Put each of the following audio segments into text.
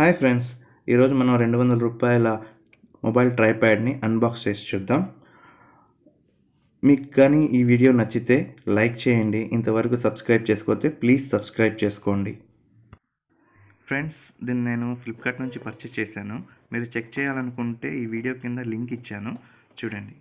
Hi friends, ఈరోజు మనం 200 రూపాయల మొబైల్ ట్రైప్యాడ్ని అన్బాక్స్ చేసి చూద్దాం. మీకు కానీ ఈ వీడియో నచ్చితే లైక్ చేయండి. ఇంతవరకు సబ్స్క్రైబ్ చేసుకోతే ప్లీజ్ సబ్స్క్రైబ్ చేసుకోండి. ఫ్రెండ్స్, దీన్ని నేను ఫ్లిప్కార్ట్ నుంచి పర్చేస్ చేశాను. మీరు చెక్ చేయాలనుకుంటే ఈ వీడియో కింద లింక్ ఇచ్చాను, చూడండి.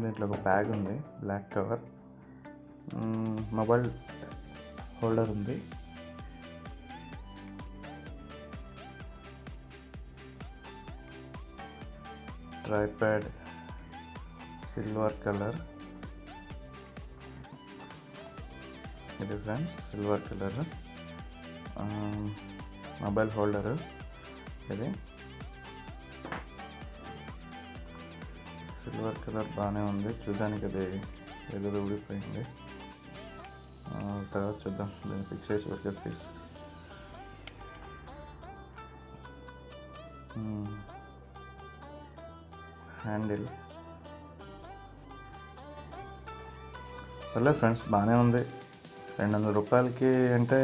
దీంట్లో ఒక బ్యాగ్ ఉంది, బ్లాక్ కవర్, మొబైల్ హోల్డర్ ఉంది, ట్రైప్యాడ్ సిల్వర్ కలర్. ఇది friends silver colour mobile holder. ఇది సిల్వర్ కలర్ బాగానే ఉంది, చూడడానికి అది ఏదో ఊడిపోయింది. తర్వాత చూద్దాం, దీన్ని ఫిక్స్ చేసి వచ్చేసి హ్యాండిల్ ఫ్రెండ్స్ బాగానే ఉంది. 200 రూపాయలకి అంటే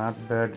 నాట్ బ్యాడ్.